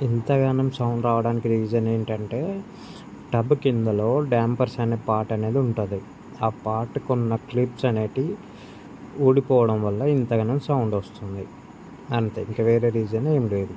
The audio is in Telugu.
ఇంతగానం సౌండ్ రావడానికి రీజన్ ఏంటంటే టబ్ కిందలో డాంపర్స్ అనే పార్ట్ అనేది ఉంటుంది. ఆ పార్ట్కి ఉన్న క్లిప్స్ అనేటివి ఊడిపోవడం వల్ల ఇంతగానం సౌండ్ వస్తుంది అంతే, ఇంకా వేరే రీజన్ ఏం లేదు.